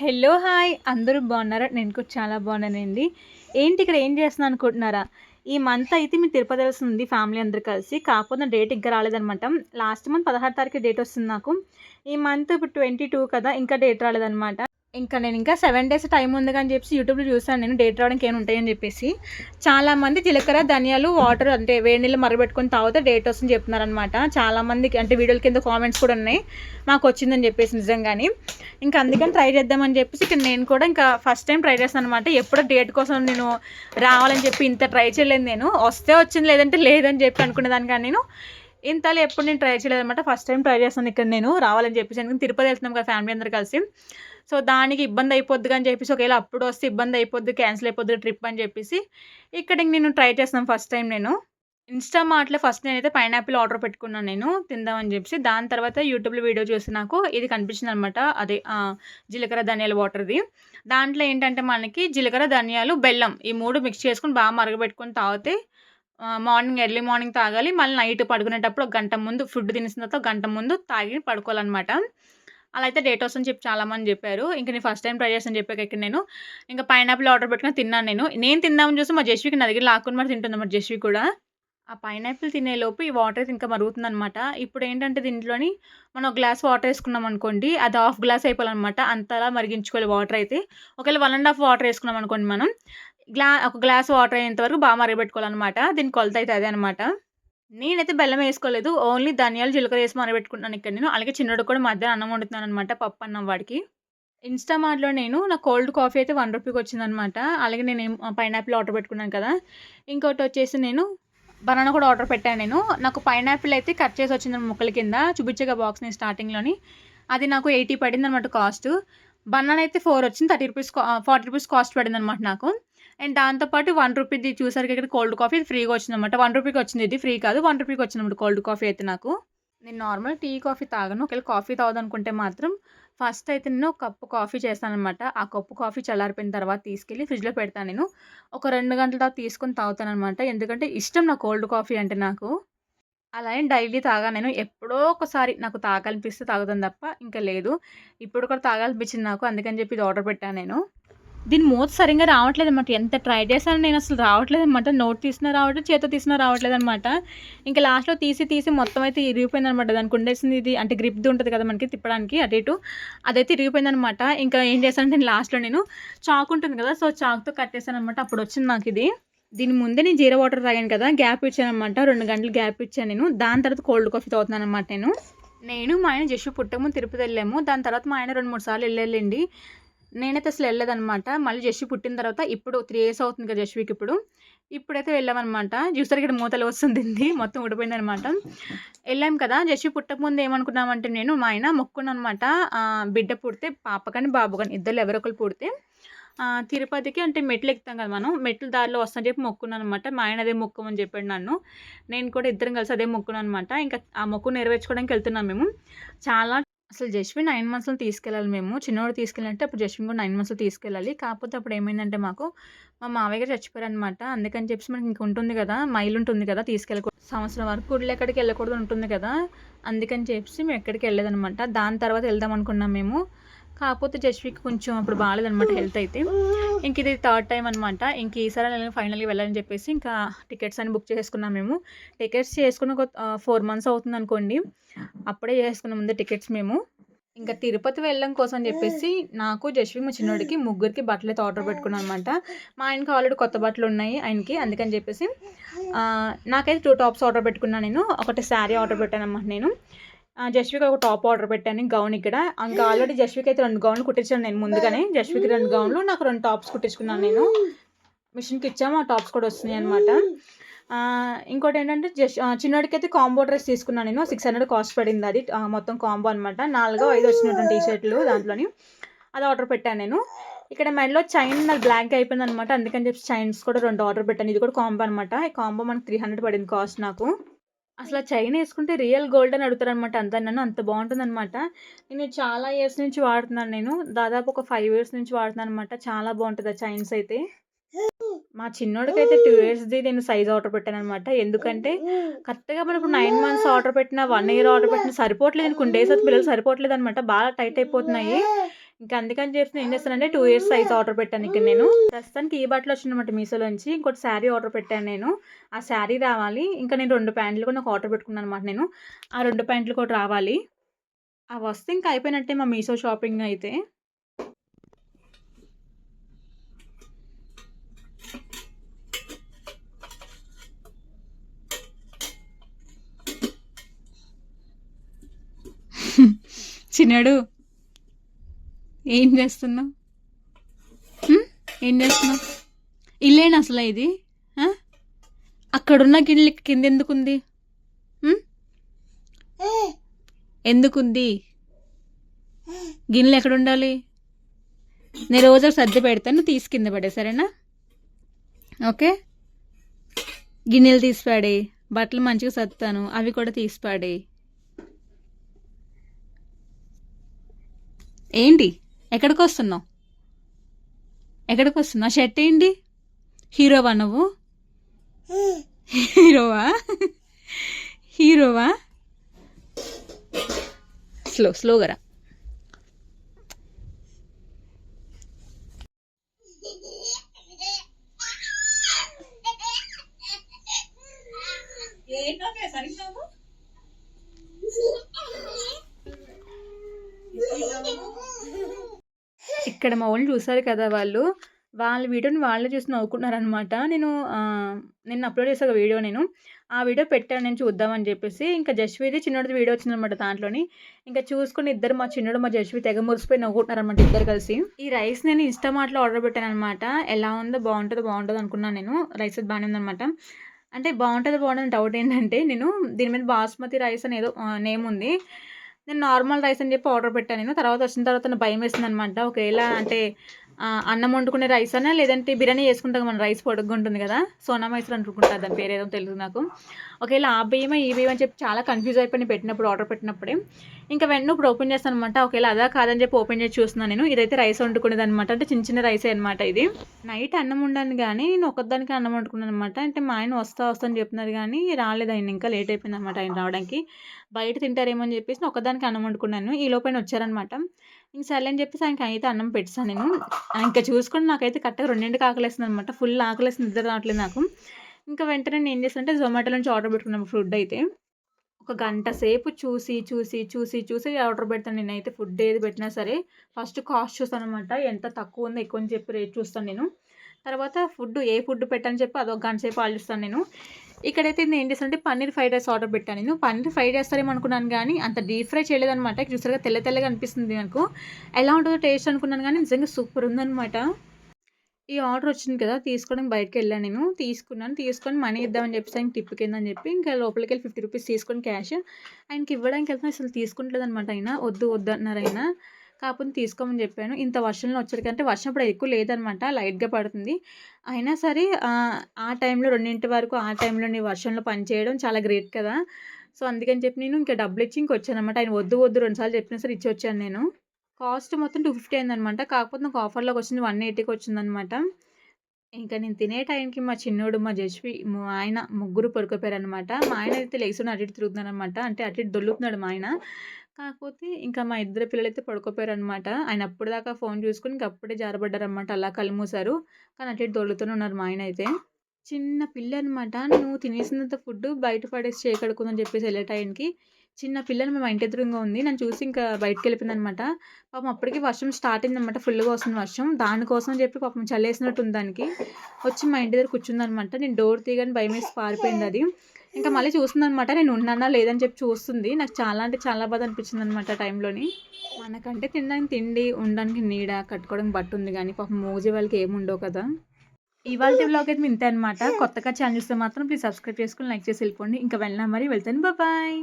Hello! Hi! అందరూ బాగున్నారా? నేను కూడా చాలా బాగున్నానండి. ఏంటి ఇక్కడ ఏం చేస్తున్నాను అనుకుంటున్నారా? ఈ మంత్ అయితే మేము తిరుపతి ఎళ్ళాల్సింది ఫ్యామిలీ అందరూ కలిసి. కాకపోతే నా డేట్ ఇంకా రాలేదనమాట. లాస్ట్ మంత్ 16 తారీఖు డేట్ వస్తుంది నాకు. ఈ మంత్ ఇప్పుడు 22 కదా! ఇంకా డేట్ రాలేదనమాట. నేను ఇంకా 7 డేస్ టైం ఉందిగా అని చెప్పేసి యూట్యూబ్‌లో చూసాను నేను డేట్ రావడానికి ఏమైనా ఉంటాయని చెప్పేసి. చాలామంది జీలకర్ర, ధనియాలు వాటర్ అంటే వేడి నీళ్ళు మరగబెట్టుకొని తాగితే డేట్ వస్తుందని చెప్తున్నారనమాట. చాలామందికి అంటే వీడియోల కింద కామెంట్స్ కూడా ఉన్నాయి. మాకొచ్చిందని చెప్పేసి నిజంగానే. ఇంకా అందుకని ట్రై చేద్దామని చెప్పేసి ఇక్కడ నేను కూడా ఇంకా ఫస్ట్ టైం ట్రై చేస్తాననమాట. ఎప్పుడో డేట్ కోసం నేను రావాలని చెప్పి ఇంత ట్రై చేయలేదు నేను. వస్తే వచ్చింది లేదంటే లేదని చెప్పి అనుకునేదాన్ని కానీ నేను ఇంతలో ఎప్పుడు నేను ట్రై చేయలేదనమాట. ఫస్ట్ టైం ట్రై చేస్తాను ఇక్కడ నేను రావాలని చెప్పేసి. ఎందుకంటే తిరుపతి వెళ్తున్నాం కదా ఫ్యామిలీ అందరూ కలిసి. సో, దానికి ఇబ్బంది అయిపోద్దిగా అని చెప్పేసి ఒకవేళ అప్పుడు వస్తే ఇబ్బంది అయిపోద్ది, క్యాన్సిల్ అయిపోద్ది ట్రిప్ అని చెప్పేసి ఇక్కడ ఇంక నేను ట్రై చేస్తున్నాను ఫస్ట్ టైం నేను. ఇన్‌స్టామార్ట్‌లో ఫస్ట్ నేనైతే పైనాపిల్ ఆర్డర్ పెట్టుకున్నాను నేను తిందామని చెప్పేసి. దాని తర్వాత యూట్యూబ్‌లో వీడియో చూసి నాకు ఇది కనిపించిందనమాట. అదే జీలకర్ర, ధనియాల వాటర్‌ది. దాంట్లో ఏంటంటే మనకి జీలకర్ర, ధనియాలు, బెల్లం ఈ 3 మిక్స్ చేసుకొని బాగా మరగబెట్టుకొని తాగితే మార్నింగ్ ఎర్లీ మార్నింగ్ తాగాలి. మళ్ళీ నైట్ పడుకునేటప్పుడు ఒక గంట ముందు ఫుడ్ తినేసిన తర్వాత ఒక గంట ముందు తాగి పడుకోవాలనమాట. అలా అయితే డేట్ వస్తుందని చెప్పి చాలామంది చెప్పారు. ఇంక నేను ఫస్ట్ టైమ్ ట్రై చేశాను చెప్పాక ఇక్కడ నేను. ఇంకా పైనాపిల్ ఆర్డర్ పెట్టుకొని తిన్నాను నేను. నేను తిందామని చూస్తే మా జస్వికి నా దగ్గర లాక్కొని మరి తింటుందన్నమాట జస్వి కూడా. ఆ పైనాపిల్ తినేలోపు ఈ వాటర్ అయితే ఇంకా మరుగుతుందనమాట. ఇప్పుడేంటంటే దీంట్లోని మనం ఒక గ్లాస్ వాటర్ ఏసుకున్నామనుకోండి, అది హాఫ్ గ్లాస్ అయిపోవాలనమాట. అంతలా మరిగించుకోవాలి వాటర్ అయితే. ఒకవేళ 1 ½ వాటర్ ఏసుకున్నామనుకోండి మనం, ఒక గ్లాస్ వాటర్ అయ్యేంత వరకు బాగా మరగబెట్టుకోవాలనమాట. దీని కొలత అయితే అదే అనమాట. నేనైతే బెల్లం ఏసుకోలేదు. ఓన్లీ ధనియాలు, జీలకర్ర ఏసి మరగబెట్టుకుంటున్నాను ఇక్కడ నేను. అలాగే చిన్నోడికి కూడా మధ్యాహ్నం అన్నం వండుతున్నాననమాట. పప్పన్నం వాడికి. ఇన్‌స్టామార్ట్‌లో నేను నా కోల్డ్ కాఫీ అయితే రూ. 1 వచ్చిందనమాట. అలాగే పైనాపిల్ ఆర్డర్ పెట్టుకున్నాను కదా! ఇంకోటొచ్చేసి నేను బనానా కూడా ఆర్డర్ పెట్టాను నేను. నాకు పైనాపిల్ అయితే కట్ చేసి వచ్చింది ముక్కల కింద. చూపించగా బాక్స్ నేను స్టార్టింగ్‌లోని. అది నాకు 80 పడిందనమాట కాస్ట్. బనానా అయితే 4 వచ్చింది. ₹40 కాస్ట్ పడిందనమాట నాకు. అండ్ దాంతో పాటు రూ. 1 చూసారుగా ఇక్కడ కోల్డ్ కాఫీ ఇది ఫ్రీగా వచ్చిందనమాట. రూ. 1 వచ్చింది ఇది ఫ్రీ కాదు. రూ. 1 వచ్చిందనమాట కోల్డ్ కాఫీ అయితే నాకు. నేను నార్మల్ టీ, కాఫీ తాగను. ఒకవేళ కాఫీ తాగుదామనుకుంటే మాత్రం ఫస్ట్ అయితే నేను ఒక కప్పు కాఫీ చేస్తాననమాట. ఆ కప్పు కాఫీ చల్లారిపోయిన తర్వాత తీసుకెళ్ళి ఫ్రిడ్జ్‌లో పెడతాను నేను. ఒక 2 గంటల తర్వాత తీసుకొని తాగుతాననమాట. ఎందుకంటే ఇష్టం నాకు కోల్డ్ కాఫీ అంటే నాకు. అలా అని డైలీ తాగను నేను. ఎప్పుడో ఒకసారి నాకు తాగాలనిపిస్తే తాగుతాను తప్ప ఇంకా లేదు. ఇప్పుడు కూడా తాగాలనిపించింది నాకు. అందుకని చెప్పి ఇది ఆర్డర్ పెట్టాను నేను. దీని మూత సరింగా రావట్లేదనమాట. ఎంత ట్రై చేశాను నేనసలు రావట్లేదనమాట. నోట్ తీసినా రావట్లేదు, చేత్తో తీసినా రావట్లేదనమాట. ఇంక లాస్ట్‌లో తీసి మొత్తం అయితే ఇరిగిపోయిందనమాట. దానికి ఉండేసింది ఇది అంటే గ్రిప్‌ది ఉంటది కదా మనకి తిప్పడానికి అటు ఇటు. అదైతే ఇరిగిపోయిందనమాట. ఇంకా ఏం చేశానంటే లాస్ట్‌లో నేను చాకు ఉంటుంది కదా! సో, చాకుతో కట్టేసాననమాట. అప్పుడొచ్చింది నాకిది. దీని ముందే నేను జీరా వాటర్ తాగాను కదా! గ్యాప్ ఇచ్చాననమాట. 2 గంటలు గ్యాప్ ఇచ్చాను నేను. దాని తర్వాత కోల్డ్ కాఫీ తాగుతున్నాననమాట నేను. మా ఆయన జస్ట్ పుట్టకముందు తిరుపతి వెళ్ళాము. దాని తర్వాత మా ఆయన 2, 3 సార్లు ఎళ్ళారులెండి. నేనైతే అసలు ఎళ్ళలేదనమాట. మళ్ళీ జస్వి పుట్టిన తర్వాత ఇప్పుడు 3 ఇయర్స్ అవుతుంది కదా జస్వికి ఇప్పుడు. ఇప్పుడైతే వెళ్ళామనమాట. చూసారా ఇక్కడ మూతలు వస్తుంది మొత్తం ఊడిపోయిందనమాట. ఎళ్ళాం కదా! జస్వి పుట్టకముందు ఏమనుకున్నామంటే మా ఆయన మొక్కుకున్నాననమాట. బిడ్డ పుడితే పాప కానీ, బాబు కానీ ఇద్దరిలో ఎవరో ఒకళ్ళు పుడితే తిరుపతికి అంటే మెట్లెక్కుతాం కదా మనం. మెట్లు దారిలో వస్తా అని చెప్పి మొక్కుకున్నాననమాట. మా ఆయన అదే మొక్కమని చెప్పాడు నన్ను. నేను కూడా ఇద్దరం కలిసి అదే మొక్కుకున్నాననమాట. ఇంకా ఆ మొక్కు నెరవేర్చుకోవడానికి వెళ్తున్నాం మేము. చాలా అసలు జస్విన్ 9 మంత్స్‌లో తీసుకెళ్ళాలి మేము. చిన్నోడు తీసుకెళ్ళాలంటే అప్పుడు జస్విన్ కూడా 9 మంత్స్‌లో తీసుకెళ్ళాలి. కాకపోతే అప్పుడు ఏమైందంటే మాకు మా మావయ్య గారు చచ్చిపోయారనమాట. అందుకని చెప్పేసి మనకి ఇంక ఉంటుంది కదా! మైల్ ఉంటుంది కదా! సంవత్సరం వరకు గుడిలెక్కడికి వెళ్ళకూడదు ఉంటుంది కదా! అందుకని చెప్పేసి మేము ఎక్కడికి వెళ్ళలేదనమాట. దాని తర్వాత వెళ్దాం అనుకున్నాం మేము. కాకపోతే జస్వికి కొంచెం అప్పుడు బాలేదనమాట హెల్త్ అయితే. ఇంక ఇది థర్డ్ టైమ్ అనమాట. ఇంక ఈసారి ఫైనల్‌గా వెళ్ళాలని చెప్పేసి ఇంకా టికెట్స్ అన్ని బుక్ చేసుకున్నాం మేము. టికెట్స్ చేసుకొని ఒక 4 మంత్స్ అవుతుందనుకోండి. అప్పుడే చేసుకున్నాం ముందే టికెట్స్ మేము. ఇంకా తిరుపతి వెళ్ళడం కోసం చెప్పేసి నాకు, జస్వి, మా చిన్నోడికి ముగ్గురికి బట్టలైతే ఆర్డర్ పెట్టుకున్నాను అనమాట. మా ఆయనకి ఆల్రెడీ కొత్త బట్టలున్నాయి ఆయనకి. అందుకని చెప్పేసి నాకైతే 2 టాప్స్ ఆర్డర్ పెట్టుకున్నాను నేను. ఒకటి శారీ ఆర్డర్ పెట్టాననమాట నేను. జస్వికి ఒక టాప్ ఆర్డర్ పెట్టాను గౌన్ ఇక్కడ. ఇంకా ఆల్రెడీ జస్వికి అయితే 2 గౌన్లు కుట్టించాను నేను ముందుగానే. జస్వికి 2 గౌన్లు, నాకు 2 టాప్స్ కుట్టించుకున్నాను నేను. మిషన్‌కి ఇచ్చాము. ఆ టాప్స్ కూడా వస్తున్నాయనమాట. ఇంకోటేంటంటే చిన్నోడికైతే కాంబో డ్రెస్ తీసుకున్నాను నేను. 600 కాస్ట్ పడింది అది. మొత్తం కాంబో అనమాట. 4 5 వచ్చినటువంటి టీ షర్టులు దాంట్లోని. అది ఆర్డర్ పెట్టాను నేను. ఇక్కడ మెడలో చైన్ నాది బ్లాక్‌గా అయిపోయిందనమాట. అందుకని చెప్పి చైన్స్ కూడా 2 ఆర్డర్ పెట్టాను. ఇది కూడా కాంబో అనమాట. ఈ కాంబో మనకి 300 పడింది కాస్ట్ నాకు. అసల చైన్ ఏసుకుంటే రియల్ గోల్డ్ అని అడుగుతారనమాట అందరు నన్ను. అంత బావుంటుందనమాట. నేను చాలా ఇయర్స్ నుంచి వాడుతున్నాను నేను. దాదాపు ఒక 5 ఇయర్స్ నుంచి వాడుతున్నాననమాట. చాలా బావుంటది ఆ చైన్స్ అయితే. మా చిన్నోడికైతే 2 ఇయర్స్‌ది నేను సైజ్ ఆర్డర్ పెట్టాననమాట. ఎందుకంటే కరెక్ట్‌గా మనం ఇప్పుడు 9 మంత్స్ ఆర్డర్ పెట్టినా, 1 ఇయర్ ఆర్డర్ పెట్టినా సరిపోవట్లేదు. కొన్ని డేస్ అయితే పిల్లలు సరిపోవట్లేదనమాట. బాగా టైట్ అయిపోతున్నాయి. ఇంకా అందుకని చెప్పి నేను ఏం చేస్తానంటే 2 ఇయర్స్ సైజ్ ఆర్డర్ పెట్టాను ఇక్కడ నేను. ప్రస్తుతానికి ఈ బట్టలు వచ్చిందన్నమాట మీషోలోంచి. ఇంకోటి శారీ ఆర్డర్ పెట్టాను నేను. ఆ శారీ రావాలి. ఇంకా నేను 2 ప్యాంట్లు కూడా నాకు ఆర్డర్ పెట్టుకున్నాను అనమాట నేను. ఆ 2 ప్యాంట్లు కూడా రావాలి. అవి వస్తే ఇంకా అయిపోయినట్టే మా మీషో షాపింగ్ అయితే. చిన్నాడు ఏం చేస్తున్నావు? ఏం చేస్తున్నావు? ఇల్లేనా అసలు ఇది? అక్కడున్న గిన్నె కింద ఎందుకుంది? ఎందుకుంది గిన్నెలు? ఎక్కడ ఉండాలి? నేను రోజు సర్ది పెడతాను, తీసి కింద పడే, సరేనా? ఓకే, గిన్నెలు తీసి పాడే, బట్టలు మంచిగా సర్దుతాను, అవి కూడా తీసి పాడే. ఏంటి ఎక్కడికి వస్తున్నావు? ఎక్కడికి వస్తున్నావు? షర్ట్ ఏంటి? హీరోవా నువ్వు? హీరోవా? హీరోవా? స్లోగా రా. ఇక్కడ మా వాళ్ళు చూసారు కదా, వాళ్ళ వీడియోని వాళ్ళే చూసి నవ్వుకుంటున్నారనమాట. నేను అప్లోడ్ చేసే వీడియో, ఆ వీడియో పెట్టాను నేను చూద్దామని చెప్పేసి. ఇంకా జస్విది చిన్నోడిది వీడియో వచ్చిందనమాట దాంట్లోని. ఇంకా చూసుకుని ఇద్దరు, మా చిన్నోడు మా జస్వి, తెగ మురిసిపోయి నవ్వుకుంటున్నారనమాట ఇద్దరు కలిసి. ఈ రైస్ నేను ఇన్స్టామార్ట్లో ఆర్డర్ పెట్టాను అనమాట. ఎలా ఉందో, బాగుంటుంది అనుకున్నాను నేను. రైస్ బాగానే ఉందనమాట. అంటే బాగుంటుంది డౌట్ ఏంటంటే, నేను దీని మీద బాస్మతి రైస్ అని ఏదో నేమ్ ఉంది. నేను నార్మల్ రైస్ అని చెప్పి ఆర్డర్ పెట్టాను నేను. తర్వాత వచ్చిన తర్వాత నాకు భయం వేసింది అనమాట. ఒకవేళ అంటే అన్నం వండుకునే రైస్ అనా, లేదంటే బిర్యానీ చేసుకుంటాం మన రైస్ పొడుగ్గా ఉంటుంది కదా, సోనా మైసూర్ అనుకుంటా దాని పేరు ఏదో తెలియదు నాకు. ఒకవేళ ఆ బియ్యమే ఈ బియ్యం అని చెప్పి చాలా కన్ఫ్యూజ్ అయిపోయి పెట్టినప్పుడు, ఆర్డర్ పెట్టినప్పుడే. ఇంకా వెంటనే ఇప్పుడు ఓపెన్ చేస్తాను అనమాట. ఒకవేళ అదా కాదని చెప్పి ఓపెన్ చేసి చూస్తున్నాను నేను. ఇదైతే రైస్ వండుకునేది అనమాట. అంటే చిన్న రైసే అనమాట ఇది. నైట్ అన్నం వండాను కానీ నేను ఒక్కదానికి అన్నం వండుకున్నాను అనమాట. అంటే మా ఆయన వస్తా అని చెప్తున్నారు కానీ రాలేదు ఆయన, ఇంకా లేట్ అయిపోయింది అనమాట ఆయన రావడానికి. బయట తింటారేమో అని చెప్పేసి ఒక్కదానికి అన్నం వండుకున్నాను. ఈ లోపల వచ్చారనమాట. ఇంక సర్లే అని చెప్పేసి ఆయనకి అయితే అన్నం పెట్టాను నేను. ఇంకా చూసుకొని నాకైతే కరెక్ట్గా 2 ఆకలేస్తుంది అనమాట. ఫుల్ ఆకలేస్తుంది, నిద్ర రావట్లేదు నాకు. ఇంకా వెంటనే నేను ఏం చేస్తానంటే జొమాటో నుంచి ఆర్డర్ పెట్టుకున్నాను ఫుడ్ అయితే. ఒక గంట సేపు చూసి ఆర్డర్ పెడతాను నేనైతే. ఫుడ్ ఏది పెట్టినా సరే ఫస్ట్ కాస్ట్ చూస్తాను అనమాట. ఎంత తక్కువ ఉందో ఎక్కువ అని చెప్పి రేట్ చూస్తాను నేను. తర్వాత ఏ ఫుడ్ పెట్టని చెప్పి అదొక గంట సేపు ఆలోచిస్తాను నేను. ఇక్కడైతే నేను ఏం చేస్తానంటే పన్నీర్ ఫ్రైడ్ రైస్ ఆర్డర్ పెట్టాను నేను. పన్నీర్ ఫ్రైడ్ చేస్తారేమో అనుకున్నాను కానీ అంత డీప్ ఫ్రై చేయలేదనమాట. చూసారుగా తెల్లగా అనిపిస్తుంది నాకు. ఎలా ఉంటుందో టేస్ట్ అనుకున్నాను కానీ నిజంగా సూపర్ ఉందనమాట. ఈ ఆర్డర్ వచ్చింది కదా, తీసుకోవడానికి బయటకి వెళ్ళాను నేను. తీసుకొని మనీ ఇద్దామని చెప్పేసి ఆయనకి టిప్ కిందని చెప్పి ఇంకా లోపలికి వెళ్ళి 50 రూపీస్ తీసుకొని క్యాష్ ఆయనకి ఇవ్వడానికి వెళ్తాను. అసలు తీసుకుంటలేదు అనమాట. ఆయన వద్దు అన్నారు ఆయన. కాకపోతే తీసుకోమని చెప్పాను. ఇంత వర్షంలో వచ్చేటికంటే వర్షం ఇప్పుడు ఎక్కువ లేదనమాట, లైట్గా పడుతుంది. అయినా సరే ఆ టైంలో 2 వరకు ఆ టైంలో వర్షంలో పని చేయడం చాలా గ్రేట్ కదా. సో అందుకని చెప్పి నేను ఇంకా డబ్బులు ఇచ్చి ఇంకొచ్చానమాట. ఆయన వద్దు 2 సార్లు చెప్పినా సరే ఇచ్చి వచ్చాను నేను. కాస్ట్ మొత్తం 250 అయిందనమాట. కాకపోతే నాకు ఆఫర్లోకి వచ్చింది 180కి వచ్చిందనమాట. ఇంకా నేను తినే టైంకి మా చిన్నోడు, మా జస్వి, మా ఆయన ముగ్గురు పడుకోపోయారనమాట. మా ఆయన అయితే లెగ్సుని అటు ఇటు తిరుగుతున్నారనమాట. అంటే అటు ఇటు దొల్లుతున్నాడు మా ఆయన. కాకపోతే ఇంకా మా ఇద్దరు పిల్లలైతే పడుకోపోయారనమాట. ఆయన అప్పటిదాకా ఫోన్ చూసుకొని ఇంక అప్పుడే జారబడ్డారనమాట. అలా కళ్ళు మూసారు. కానీ అటు ఇటు దొల్లుతూనే ఉన్నారు మా ఆయన అయితే. చిన్న పిల్ల అనమాట. నువ్వు తినేసినంత ఫుడ్ బయట పడేసి చేయకడుకుందని చెప్పేసి వెళ్ళే టైంకి చిన్న పిల్లని మా ఇంటి ఎదురుగా ఉంది. నన్ను చూసి ఇంకా బయటకి వెళ్ళిపోయిందనమాట. పాపం అప్పటికి వర్షం స్టార్ట్ అయిందనమాట. ఫుల్గా వస్తుంది వర్షం. దానికోసం అని చెప్పి పాపం చల్లేసినట్టు ఉంది దానికి. వచ్చి మా ఇంటి దగ్గర కూర్చుందనమాట. నేను డోర్ తీయగానే భయం వేసి పారిపోయింది అది. ఇంకా మళ్ళీ చూస్తుందనమాట. నేను ఉన్నానా లేదని చెప్పి చూస్తుంది. నాకు చాలా అంటే చాలా బాధ అనిపించింది అనమాట టైంలోని. మనకంటే తినడానికి తిండి, ఉండడానికి నీడ, కట్టుకోవడానికి బట్ట ఉంది కానీ పాపం మోజీ వాళ్ళకి ఏమి ఉండవు కదా. ఇవాళ వ్లాగ్ అయితే ఇంతే అనమాట. కొత్తగా ఛానల్ చూస్తే మాత్రం ప్లీజ్ సబ్స్క్రైబ్ చేసుకుని లైక్ చేసి వెళ్ళిపోండి. ఇంకా వెళ్ళినా మరి వెళ్తాను. బాయ్.